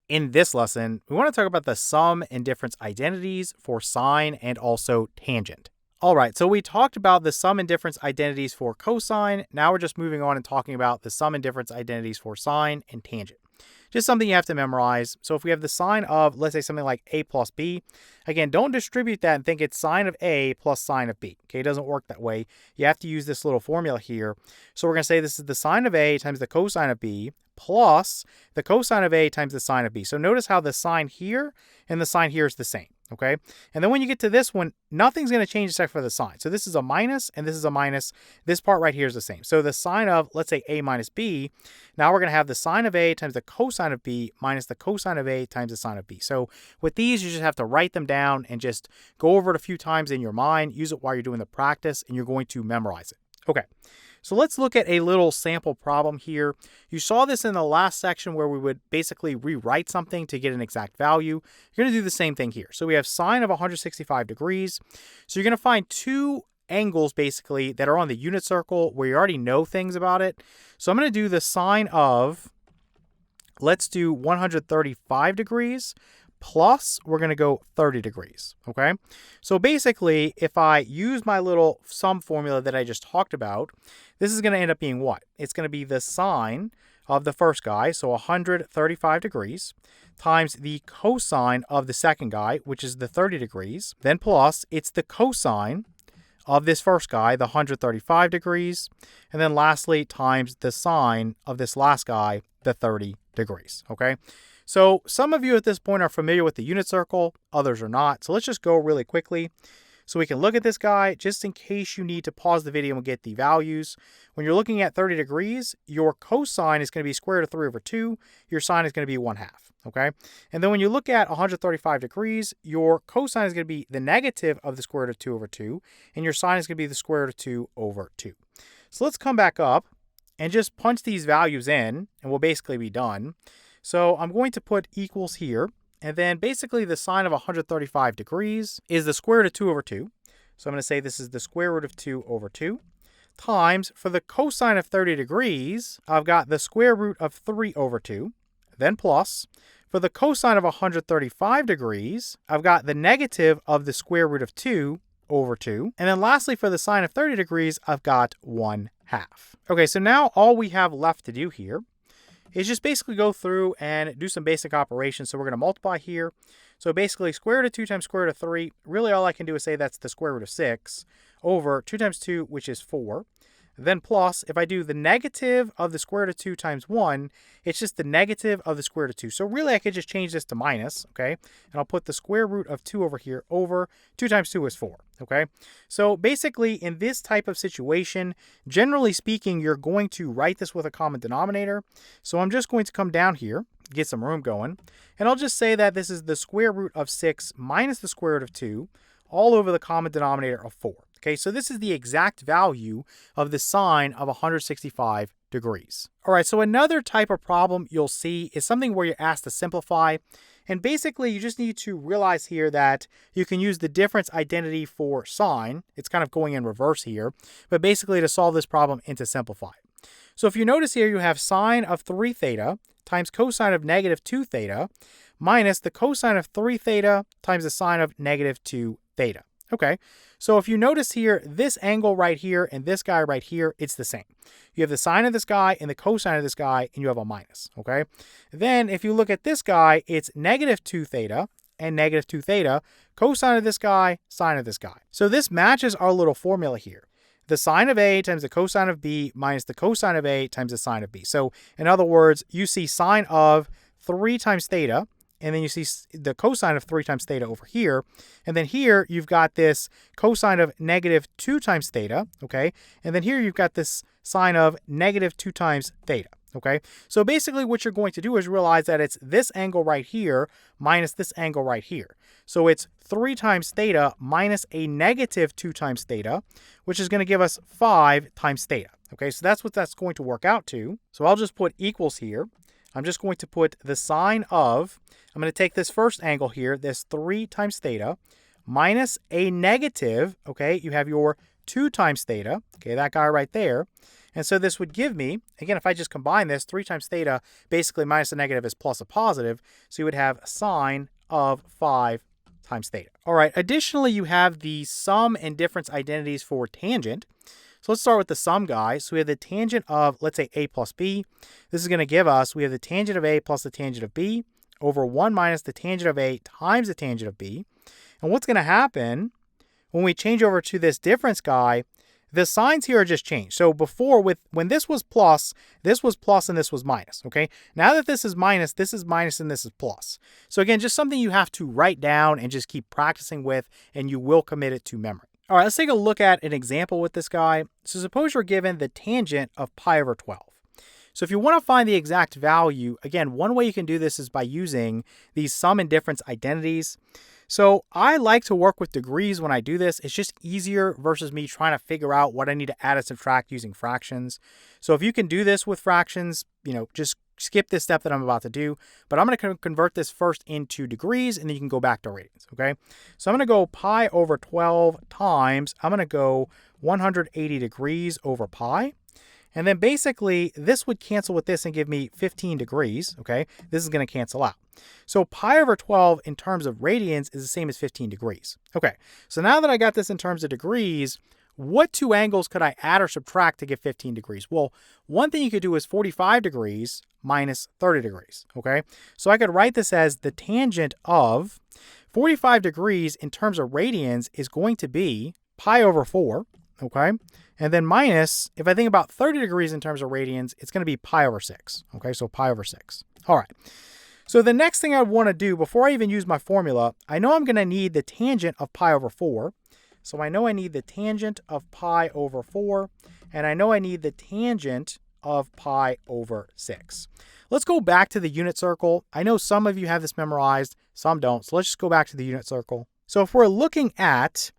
In this lesson, we want to talk about the sum and difference identities for sine and also tangent. All right, so we talked about the sum and difference identities for cosine. Now we're just moving on and talking about the sum and difference identities for sine and tangent. Just something you have to memorize. So if we have the sine of, let's say something like a plus b, again, don't distribute that and think it's sine of a plus sine of b. Okay, it doesn't work that way. You have to use this little formula here. So we're going to say this is the sine of a times the cosine of b plus the cosine of a times the sine of b. So notice how the sine here and the sine here is the same. Okay, and then when you get to this one, nothing's going to change except for the sign. So this is a minus and this is a minus. This part right here is the same. So the sine of, let's say, a minus b, now we're going to have the sine of a times the cosine of b minus the cosine of a times the sine of b. So with these, you just have to write them down and just go over it a few times in your mind, use it while you're doing the practice, and you're going to memorize it. Okay. So let's look at a little sample problem here. You saw this in the last section where we would basically rewrite something to get an exact value. You're going to do the same thing here. So we have sine of 165 degrees. So you're going to find two angles basically that are on the unit circle where you already know things about it. So I'm going to do the sine of, let's do 135 degrees. Plus, we're going to go 30 degrees, okay? So basically, if I use my little sum formula that I just talked about, this is going to end up being what? It's going to be the sine of the first guy, so 135 degrees, times the cosine of the second guy, which is the 30 degrees. Then plus, it's the cosine of this first guy, the 135 degrees. And then lastly, times the sine of this last guy, the 30 degrees, okay? So some of you at this point are familiar with the unit circle, others are not. So let's just go really quickly so we can look at this guy just in case you need to pause the video and get the values. When you're looking at 30 degrees, your cosine is going to be square root of 3 over 2. Your sine is going to be 1/2, okay? And then when you look at 135 degrees, your cosine is going to be the negative of the square root of 2 over 2, and your sine is going to be the square root of 2 over 2. So let's come back up and just punch these values in, and we'll basically be done. So I'm going to put equals here, and then basically the sine of 135 degrees is the square root of 2 over 2. So I'm going to say this is the square root of 2 over 2 times, for the cosine of 30 degrees, I've got the square root of 3 over 2, then plus, for the cosine of 135 degrees, I've got the negative of the square root of 2 over 2. And then lastly, for the sine of 30 degrees, I've got 1/2. Okay, so now all we have left to do here is just basically go through and do some basic operations. So we're going to multiply here. So basically square root of 2 times square root of 3, really all I can do is say that's the square root of 6 over 2 times 2, which is 4. Then plus, if I do the negative of the square root of 2 times 1, it's just the negative of the square root of 2. So really I could just change this to minus, okay? And I'll put the square root of 2 over here over 2 times 2 is 4, okay? So basically in this type of situation, generally speaking, you're going to write this with a common denominator. So I'm just going to come down here, get some room going, and I'll just say that this is the square root of 6 minus the square root of 2 all over the common denominator of 4. Okay, so this is the exact value of the sine of 165 degrees. All right, so another type of problem you'll see is something where you're asked to simplify. And basically, you just need to realize here that you can use the difference identity for sine. It's kind of going in reverse here. But basically, to solve this problem and to simplify. So if you notice here, you have sine of 3 theta times cosine of negative 2 theta minus the cosine of 3 theta times the sine of negative 2 theta. Okay, so if you notice here, this angle right here and this guy right here, it's the same. You have the sine of this guy and the cosine of this guy, and you have a minus, okay? Then if you look at this guy, it's negative 2 theta and negative 2 theta, cosine of this guy, sine of this guy. So this matches our little formula here. The sine of A times the cosine of B minus the cosine of A times the sine of B. So in other words, you see sine of 3 times theta, and then you see the cosine of 3 times theta over here. And then here you've got this cosine of negative 2 times theta, okay? And then here you've got this sine of negative 2 times theta, okay? So basically what you're going to do is realize that it's this angle right here minus this angle right here. So it's 3 times theta minus a negative 2 times theta, which is going to give us 5 times theta, okay? So that's what that's going to work out to. So I'll just put equals here. I'm just going to put the sine of, I'm going to take this first angle here, this 3 times theta, minus a negative, okay, you have your 2 times theta, okay, that guy right there, And so this would give me, again, if I just combine this, 3 times theta, basically minus a negative is plus a positive. So you would have sine of 5 times theta. All right, additionally, you have the sum and difference identities for tangent. So let's start with the sum guy. So we have the tangent of, let's say, a plus b. This is going to give us, we have the tangent of a plus the tangent of b over 1 minus the tangent of a times the tangent of b. And what's going to happen when we change over to this difference guy, the signs here are just changed. So before, when this was plus and this was minus, okay? Now that this is minus and this is plus. So again, just something you have to write down and just keep practicing with, and you will commit it to memory. All right, let's take a look at an example with this guy. So suppose you're given the tangent of pi over 12. So if you want to find the exact value, again, one way you can do this is by using these sum and difference identities. So I like to work with degrees when I do this. It's just easier versus me trying to figure out what I need to add and subtract using fractions. So if you can do this with fractions, just skip this step that I'm about to do. But I'm going to convert this first into degrees, and then you can go back to radians, okay? So I'm going to go pi over 12 times, I'm going to go 180 degrees over pi. And then basically, this would cancel with this and give me 15 degrees, okay? This is going to cancel out. So pi over 12 in terms of radians is the same as 15 degrees. Okay, so now that I got this in terms of degrees, what two angles could I add or subtract to get 15 degrees? Well, one thing you could do is 45 degrees minus 30 degrees, okay? So I could write this as the tangent of 45 degrees in terms of radians is going to be pi over 4, okay? And then minus, if I think about 30 degrees in terms of radians, it's going to be pi over 6, okay? So pi over 6. All right. So the next thing I want to do before I even use my formula, I know I'm going to need the tangent of pi over 4. So I know I need the tangent of pi over 4, and I know I need the tangent of pi over 6. Let's go back to the unit circle. I know some of you have this memorized, some don't. So let's just go back to the unit circle. So if we're looking at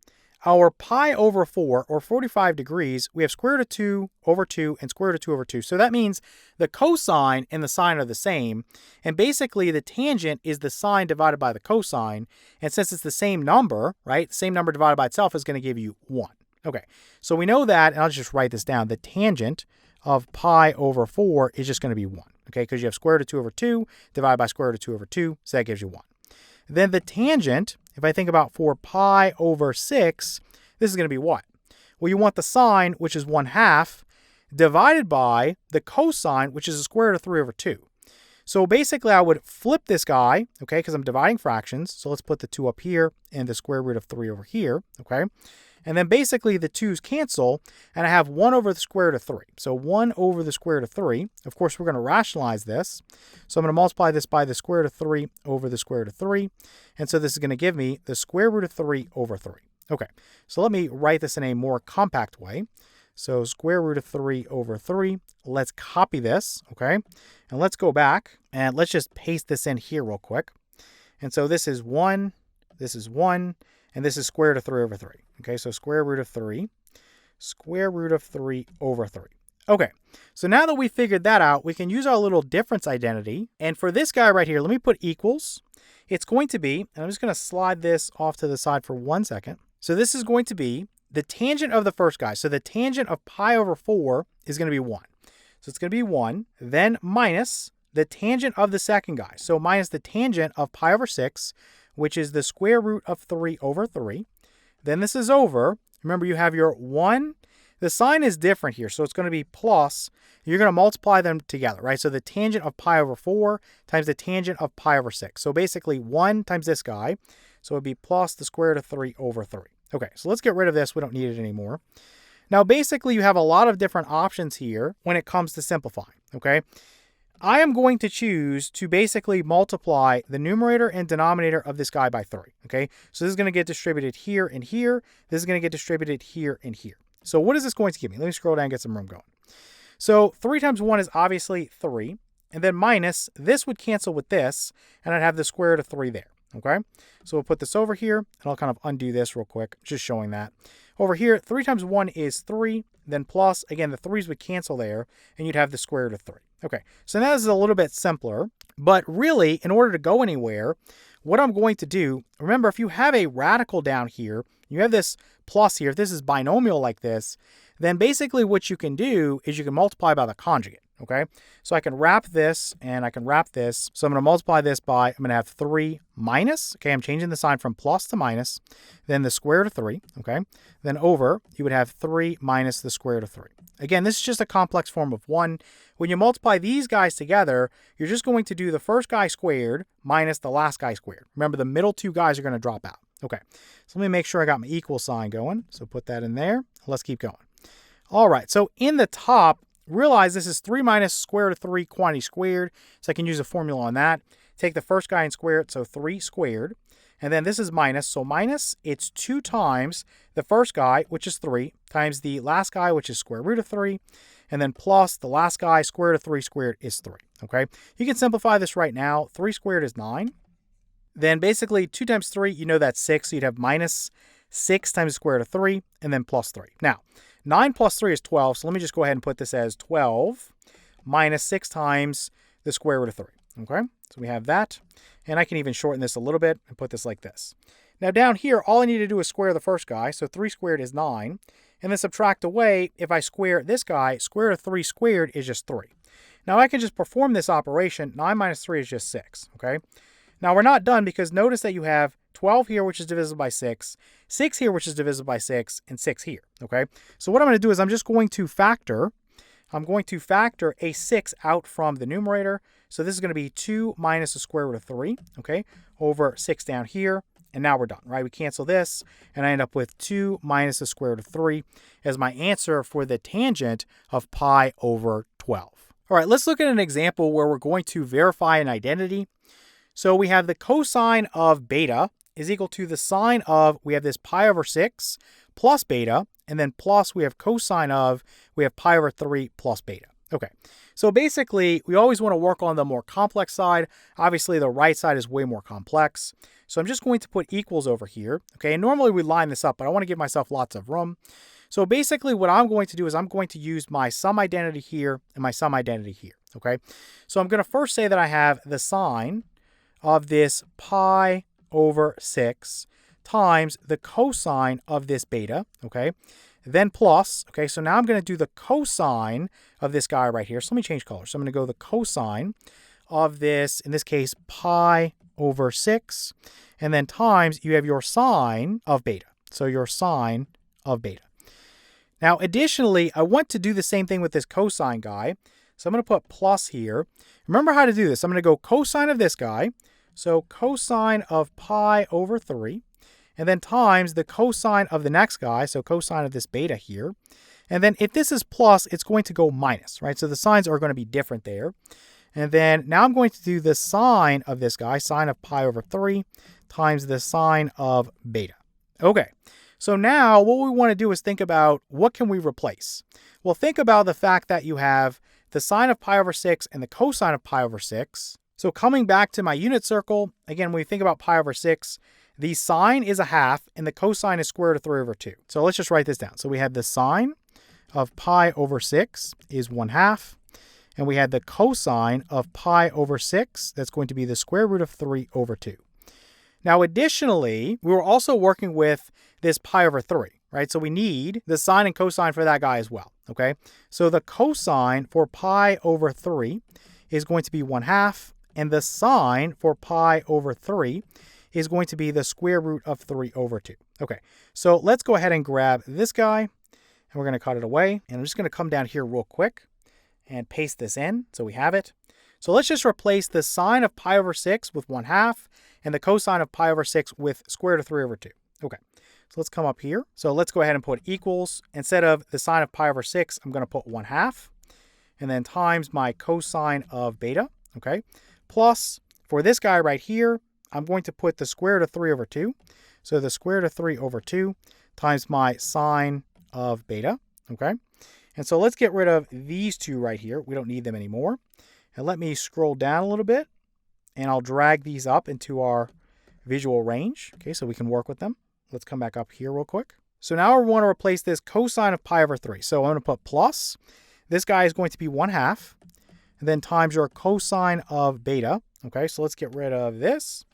our pi over 4, or 45 degrees, we have square root of 2 over 2 and square root of 2 over 2. So that means the cosine and the sine are the same. And basically, the tangent is the sine divided by the cosine. And since it's the same number, right, the same number divided by itself is going to give you 1. Okay, so we know that, and I'll just write this down. The tangent of pi over 4 is just going to be 1, okay, because you have square root of 2 over 2 divided by square root of 2 over 2, so that gives you 1. Then the tangent, if I think about for pi over 6, this is going to be what? Well, you want the sine, which is 1/2, divided by the cosine, which is the square root of 3 over 2. So basically, I would flip this guy, okay, because I'm dividing fractions. So let's put the 2 up here and the square root of 3 over here, okay? And then basically, the 2's cancel, and I have 1 over the square root of 3. So 1 over the square root of 3. Of course, we're going to rationalize this. So I'm going to multiply this by the square root of 3 over the square root of 3. And so this is going to give me the square root of 3 over 3. Okay, so let me write this in a more compact way. So square root of 3 over 3. Let's copy this, okay? And let's go back, and let's just paste this in here real quick. And so this is 1, and this is square root of 3 over 3. Okay, so square root of 3 over 3. Okay, so now that we figured that out, we can use our little difference identity. And for this guy right here, let me put equals. It's going to be, and I'm just going to slide this off to the side for 1 second. So this is going to be the tangent of the first guy. So the tangent of pi over 4 is going to be 1. So it's going to be 1, then minus the tangent of the second guy. So minus the tangent of pi over 6, which is the square root of 3 over 3. Then this is over. Remember, you have your 1. The sign is different here, so it's going to be plus. You're going to multiply them together, right? So the tangent of pi over 4 times the tangent of pi over 6. So basically 1 times this guy. So it would be plus the square root of 3 over 3. Okay, so let's get rid of this. We don't need it anymore. Now, basically, you have a lot of different options here when it comes to simplifying, okay? I am going to choose to basically multiply the numerator and denominator of this guy by 3, okay? So this is going to get distributed here and here. This is going to get distributed here and here. So what is this going to give me? Let me scroll down and get some room going. So 3 times 1 is obviously 3. And then minus, this would cancel with this, and I'd have the square root of 3 there, okay? So we'll put this over here, and I'll kind of undo this real quick, just showing that. Over here, 3 times 1 is 3, then plus, again, the 3's would cancel there, and you'd have the square root of 3. Okay, so now this is a little bit simpler, but really, in order to go anywhere, what I'm going to do, remember, if you have a radical down here, you have this plus here, if this is binomial like this, then basically what you can do is you can multiply by the conjugate, okay? So I can wrap this and I can wrap this. So I'm going to multiply this by, I'm going to have 3 minus, okay, I'm changing the sign from plus to minus, then the square root of 3, okay? Then over, you would have 3 minus the square root of 3. Again, this is just a complex form of 1. When you multiply these guys together, you're just going to do the first guy squared minus the last guy squared. Remember, the middle two guys are going to drop out. Okay, so let me make sure I got my equal sign going. So put that in there. Let's keep going. All right, so in the top, realize this is 3 minus square root of 3 quantity squared. So I can use a formula on that. Take the first guy and square it, so 3 squared. And then this is minus, so minus, it's 2 times the first guy, which is 3, times the last guy, which is square root of 3, and then plus the last guy, square root of 3 squared is 3, okay? You can simplify this right now. 3 squared is 9. Then basically 2 times 3, you know that's 6, so you'd have minus 6 times the square root of 3, and then plus 3. Now, 9 plus 3 is 12, so let me just go ahead and put this as 12 minus 6 times the square root of 3, okay? So we have that, and I can even shorten this a little bit and put this like this. Now down here, all I need to do is square the first guy, so 3 squared is 9, and then subtract away, if I square this guy, square root of 3 squared is just 3. Now I can just perform this operation. 9 minus 3 is just 6, okay? Now we're not done because notice that you have 12 here, which is divisible by 6, 6 here, which is divisible by 6, and 6 here, okay? So what I'm going to do is I'm just going to factor a 6 out from the numerator. So this is going to be 2 minus the square root of 3, okay, over 6 down here. And now we're done, right? We cancel this, and I end up with 2 minus the square root of 3 as my answer for the tangent of pi over 12. All right, let's look at an example where we're going to verify an identity. So we have the cosine of beta is equal to the sine of, we have this pi over 6 plus beta, and then plus we have cosine of, we have pi over 3 plus beta. Okay, so basically we always want to work on the more complex side. Obviously the right side is way more complex. So I'm just going to put equals over here. Okay, and normally we line this up, but I want to give myself lots of room. So basically what I'm going to do is I'm going to use my sum identity here and my sum identity here. Okay, so I'm going to first say that I have the sine of this pi over 6 times the cosine of this beta, okay? Then plus, okay, so now I'm going to do the cosine of this guy right here. So let me change color. So I'm going to go the cosine of this, in this case, pi over 6, and then times you have your sine of beta. So your sine of beta. Now, additionally, I want to do the same thing with this cosine guy. So I'm going to put plus here. Remember how to do this. I'm going to go cosine of this guy. So cosine of pi over 3, and then times the cosine of the next guy, so cosine of this beta here. And then if this is plus, it's going to go minus, right? So the signs are going to be different there. And then now I'm going to do the sine of this guy, sine of pi over 3, times the sine of beta. Okay, so now what we want to do is think about what can we replace? Well, think about the fact that you have the sine of pi over 6 and the cosine of pi over 6. So coming back to my unit circle, again, when we think about pi over 6, the sine is a half and the cosine is square root of 3 over 2. So let's just write this down. So we have the sine of pi over 6 is 1/2. And we had the cosine of pi over 6. That's going to be the square root of 3 over 2. Now, additionally, we were also working with this pi over 3, right? So we need the sine and cosine for that guy as well, okay? So the cosine for pi over 3 is going to be 1/2. And the sine for pi over 3 is going to be the square root of 3 over 2. Okay, so let's go ahead and grab this guy, and we're going to cut it away. And I'm just going to come down here real quick and paste this in so we have it. So let's just replace the sine of pi over 6 with 1/2 and the cosine of pi over 6 with square root of 3 over 2. Okay, so let's come up here. So let's go ahead and put equals. Instead of the sine of pi over 6, I'm going to put 1/2 and then times my cosine of beta. Okay. Plus, for this guy right here, I'm going to put the square root of 3 over 2. So the square root of 3 over 2 times my sine of beta, okay? And so let's get rid of these two right here. We don't need them anymore. And let me scroll down a little bit, and I'll drag these up into our visual range, okay, so we can work with them. Let's come back up here real quick. So now we want to replace this cosine of pi over 3. So I'm going to put plus. This guy is going to be 1/2. And then times your cosine of beta. Okay, so let's get rid of this.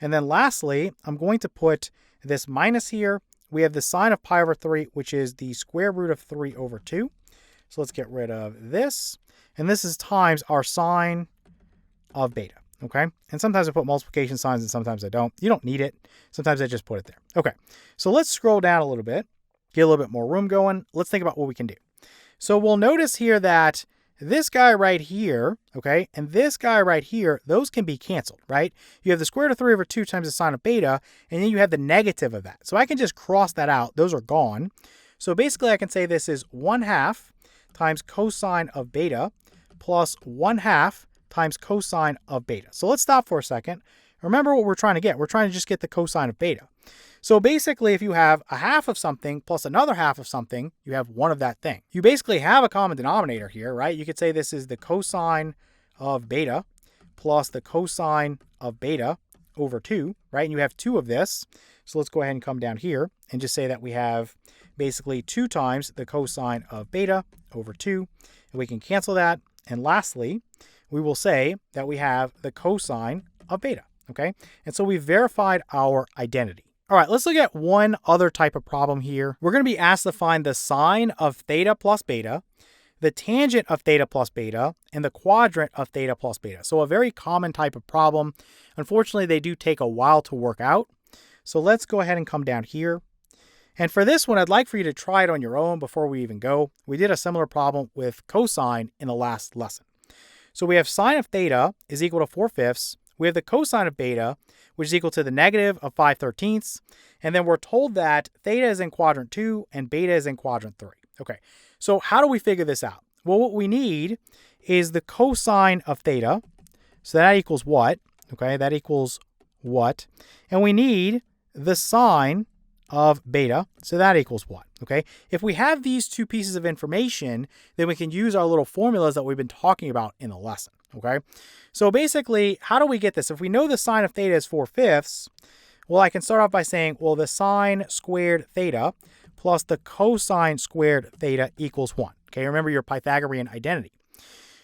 And then lastly, I'm going to put this minus here we have the sine of pi over 3, which is the square root of 3 over 2. So let's get rid of this. And this is times our sine of beta. Okay. And sometimes I put multiplication signs and sometimes I don't. You don't need it. Sometimes I just put it there. Okay. So let's scroll down a little bit, get a little bit more room going. Let's think about what we can do. So we'll notice here that this guy right here, okay, and this guy right here, those can be canceled, right? You have the square root of 3 over 2 times the sine of beta, and then you have the negative of that. So I can just cross that out. Those are gone. So basically I can say this is 1/2 times cosine of beta plus 1/2 times cosine of beta. So let's stop for a second. Remember what we're trying to get. We're trying to just get the cosine of beta. So basically, if you have a half of something plus another half of something, you have one of that thing. You basically have a common denominator here, right? You could say this is the cosine of beta plus the cosine of beta over 2, right? And you have 2 of this. So let's go ahead and come down here and just say that we have basically 2 times the cosine of beta over 2. And we can cancel that. And lastly, we will say that we have the cosine of beta, okay? And so we've verified our identity. All right, let's look at one other type of problem here. We're going to be asked to find the sine of theta plus beta, the tangent of theta plus beta, and the quadrant of theta plus beta. So a very common type of problem. Unfortunately, they do take a while to work out. So let's go ahead and come down here. And for this one, I'd like for you to try it on your own before we even go. We did a similar problem with cosine in the last lesson. So we have sine of theta is equal to 4/5. We have the cosine of beta, which is equal to the negative of 5/13. And then we're told that theta is in quadrant 2 and beta is in quadrant 3. Okay, so how do we figure this out? Well, what we need is the cosine of theta. So that equals what? Okay, that equals what? And we need the sine of beta. So that equals what? Okay, if we have these two pieces of information, then we can use our little formulas that we've been talking about in the lesson. Okay, so basically, how do we get this? If we know the sine of theta is 4/5, well, I can start off by saying, well, the sine squared theta plus the cosine squared theta equals 1. Okay, remember your Pythagorean identity.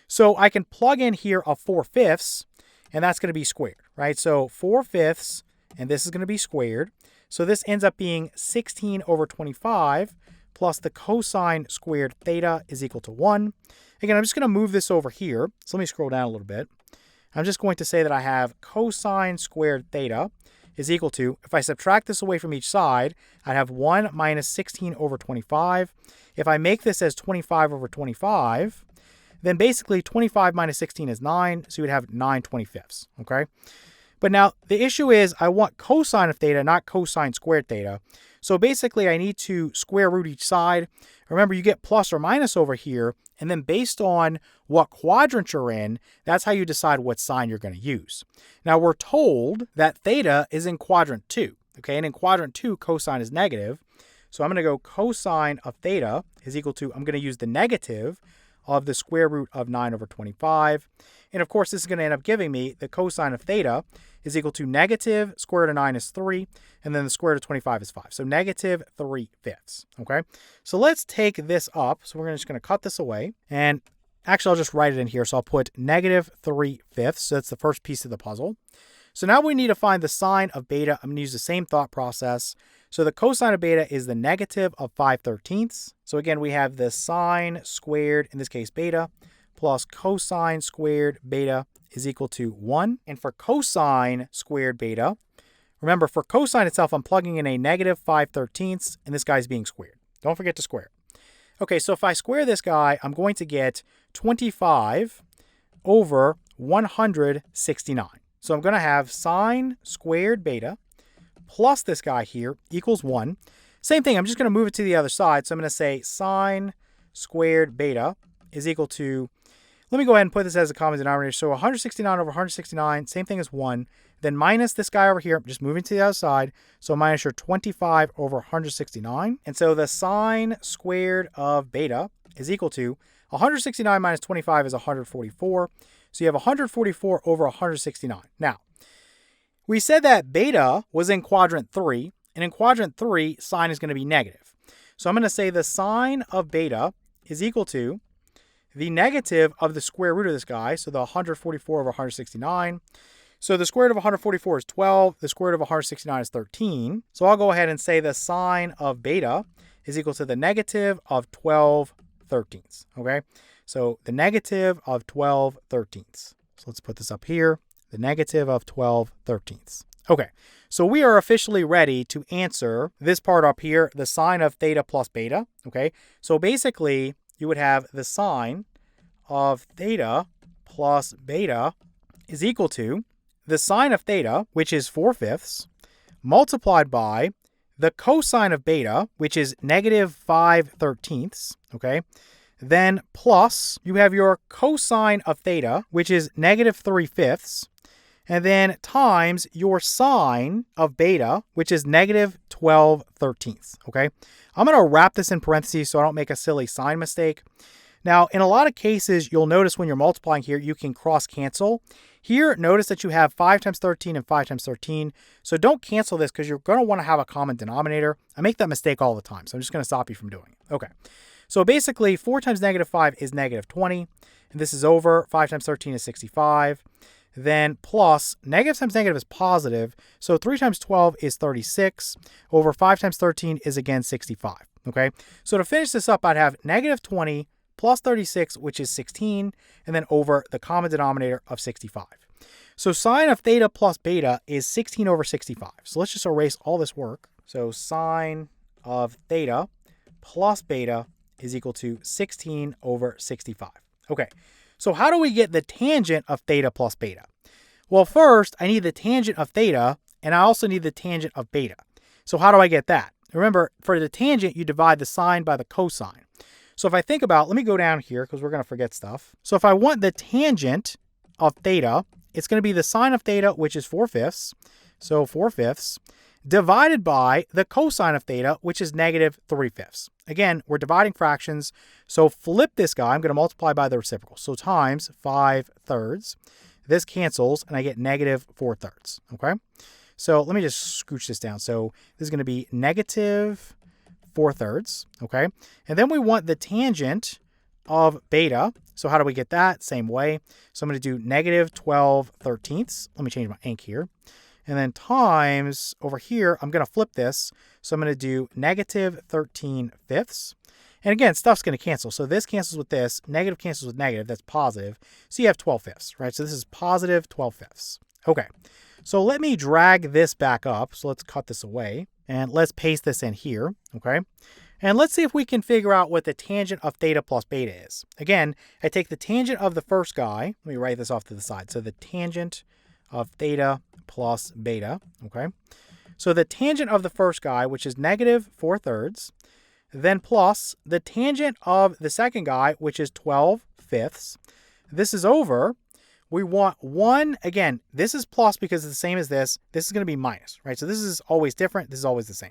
So I can plug in here a 4/5, and that's going to be squared, right? So 4/5, and this is going to be squared. So this ends up being 16 over 25 plus the cosine squared theta is equal to 1. Again, I'm just going to move this over here. So let me scroll down a little bit. I'm just going to say that I have cosine squared theta is equal to, if I subtract this away from each side, I'd have 1 minus 16 over 25. If I make this as 25 over 25, then basically 25 minus 16 is 9, so you would have 9/25, okay? But now the issue is I want cosine of theta, not cosine squared theta. So basically I need to square root each side. Remember, you get plus or minus over here, and then based on what quadrant you're in, that's how you decide what sign you're going to use. Now we're told that theta is in quadrant 2, okay? And in quadrant 2, cosine is negative. So I'm going to go cosine of theta is equal to, I'm going to use the negative of the square root of 9 over 25. And of course, this is going to end up giving me the cosine of theta is equal to negative square root of 9 is 3, and then the square root of 25 is 5. So negative 3/5, okay? So let's take this up. So we're just going to cut this away. And actually, I'll just write it in here. So I'll put negative 3/5. So that's the first piece of the puzzle. So now we need to find the sine of beta. I'm going to use the same thought process. So the cosine of beta is the negative of 5/13. So again, we have the sine squared, in this case beta, plus cosine squared beta is equal to 1. And for cosine squared beta, remember for cosine itself, I'm plugging in a negative 5/13, and this guy's being squared. Don't forget to square it. Okay, so if I square this guy, I'm going to get 25 over 169. So I'm going to have sine squared beta plus this guy here equals 1. Same thing, I'm just going to move it to the other side. So I'm going to say sine squared beta is equal to, let me go ahead and put this as a common denominator. So 169 over 169, same thing as 1. Then minus this guy over here, I'm just moving to the other side. So minus your 25 over 169. And so the sine squared of beta is equal to 169 minus 25 is 144. So you have 144 over 169. Now, we said that beta was in quadrant 3, and in quadrant 3, sine is going to be negative. So I'm going to say the sine of beta is equal to the negative of the square root of this guy, so the 144 over 169. So the square root of 144 is 12. The square root of 169 is 13. So I'll go ahead and say the sine of beta is equal to the negative of 12 thirteenths. Okay, so the negative of 12 thirteenths. So let's put this up here. The negative of 12 thirteenths. Okay, so we are officially ready to answer this part up here, the sine of theta plus beta. Okay, so basically you would have the sine of theta plus beta is equal to the sine of theta, which is 4/5, multiplied by the cosine of beta, which is negative 5/13. Okay, then plus you have your cosine of theta, which is negative 3/5. And then times your sine of beta, which is negative 12/13. Okay, I'm going to wrap this in parentheses so I don't make a silly sign mistake. Now, in a lot of cases, you'll notice when you're multiplying here, you can cross cancel. Here, notice that you have 5 times 13 and 5 times 13. So don't cancel this because you're going to want to have a common denominator. I make that mistake all the time, so I'm just going to stop you from doing it. Okay, so basically 4 times negative 5 is negative 20. And this is over. 5 times 13 is 65. Then plus, negative times negative is positive. So 3 times 12 is 36. Over 5 times 13 is again 65. Okay, so to finish this up, I'd have negative 20 plus 36, which is 16, and then over the common denominator of 65. So sine of theta plus beta is 16 over 65. So let's just erase all this work. So sine of theta plus beta is equal to 16 over 65. Okay, so how do we get the tangent of theta plus beta? Well, first, I need the tangent of theta, and I also need the tangent of beta. So how do I get that? Remember, for the tangent, you divide the sine by the cosine. So if I think about, let me go down here because we're going to forget stuff. So if I want the tangent of theta, it's going to be the sine of theta, which is 4/5. So 4/5 divided by the cosine of theta, which is negative 3/5. Again, we're dividing fractions. So flip this guy. I'm going to multiply by the reciprocal. So times 5/3. This cancels and I get negative 4/3. Okay. So let me just scooch this down. So this is going to be negative 4/3, okay? And then we want the tangent of beta. So how do we get that? Same way. So I'm going to do negative 12/13. Let me change my ink here. And then times over here, I'm going to flip this. So I'm going to do negative 13/5. And again, stuff's going to cancel. So this cancels with this. Negative cancels with negative. That's positive. So you have 12/5, right? So this is positive 12/5. Okay. So let me drag this back up. So let's cut this away. And let's paste this in here, okay? And let's see if we can figure out what the tangent of theta plus beta is. Again, I take the tangent of the first guy. Let me write this off to the side. So the tangent of theta plus beta, okay? So the tangent of the first guy, which is negative 4/3, then plus the tangent of the second guy, which is 12/5. This is over. We want 1, again, this is plus because it's the same as this. This is going to be minus, right? So this is always different. This is always the same.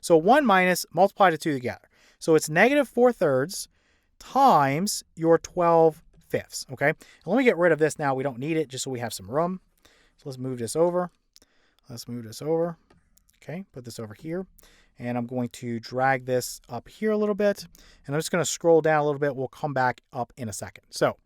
So 1 minus, multiply the 2 together. So it's negative 4/3 times your 12/5, okay? And let me get rid of this now. We don't need it just so we have some room. So let's move this over. Let's move this over. Okay, put this over here. And I'm going to drag this up here a little bit. And I'm just going to scroll down a little bit. We'll come back up in a second. So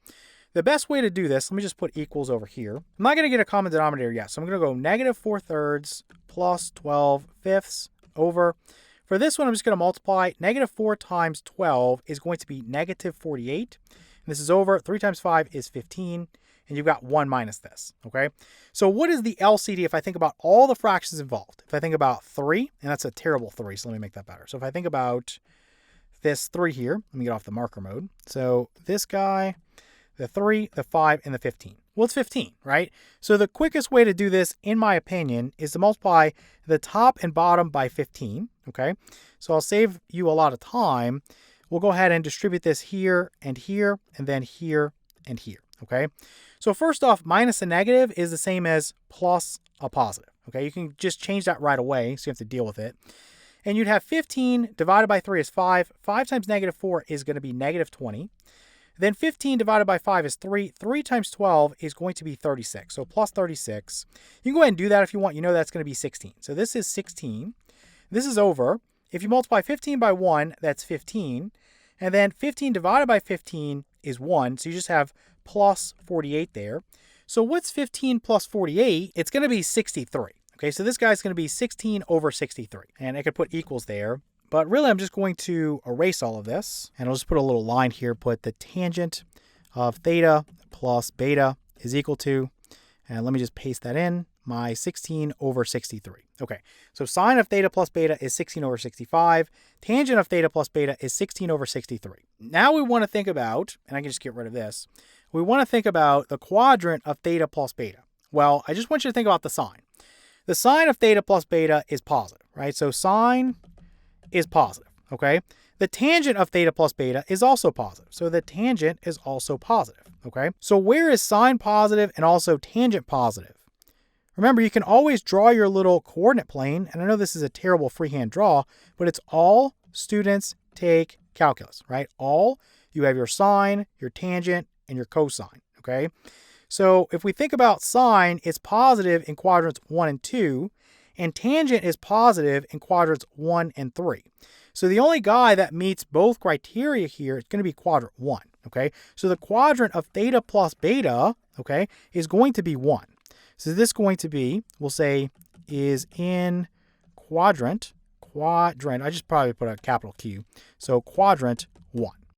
the best way to do this, let me just put equals over here. I'm not going to get a common denominator yet. So I'm going to go negative 4/3 plus 12/5 over. For this one, I'm just going to multiply. Negative 4 times 12 is going to be negative 48. And this is over. 3 times 5 is 15. And you've got 1 minus this, okay? So what is the LCD if I think about all the fractions involved? If I think about 3, and that's a terrible 3, so let me make that better. So if I think about this 3 here, let me get off the marker mode. So this guy, the 3, the 5, and the 15. Well, it's 15, right? So the quickest way to do this, in my opinion, is to multiply the top and bottom by 15, okay? So I'll save you a lot of time. We'll go ahead and distribute this here, and then here, and here, okay? So first off, minus a negative is the same as plus a positive, okay? You can just change that right away, so you have to deal with it. And you'd have 15 divided by 3 is 5. 5 times negative 4 is going to be negative 20. Then 15 divided by 5 is 3. 3 times 12 is going to be 36. So plus 36. You can go ahead and do that if you want. You know that's going to be 16. So this is 16. This is over. If you multiply 15 by 1, that's 15. And then 15 divided by 15 is 1. So you just have plus 48 there. So what's 15 plus 48? It's going to be 63. Okay, so this guy's going to be 16 over 63. And I could put equals there. But really, I'm just going to erase all of this. And I'll just put a little line here, put the tangent of theta plus beta is equal to, and let me just paste that in, my 16 over 63. Okay, so sine of theta plus beta is 16 over 65. Tangent of theta plus beta is 16 over 63. Now we want to think about, and I can just get rid of this, we want to think about the quadrant of theta plus beta. Well, I just want you to think about the sine. The sine of theta plus beta is positive, right? So sine is positive, okay? The tangent of theta plus beta is also positive. So the tangent is also positive, okay? So where is sine positive and also tangent positive? Remember, you can always draw your little coordinate plane, and I know this is a terrible freehand draw, but it's all students take calculus, right? All, you have your sine, your tangent, and your cosine, okay? So if we think about sine, it's positive in quadrants 1 and 2, and tangent is positive in quadrants 1 and 3. So the only guy that meets both criteria here is going to be quadrant 1, okay? So the quadrant of theta plus beta, okay, is going to be 1. So this is going to be, we'll say, is in quadrant, I just probably put a capital Q, so quadrant 1.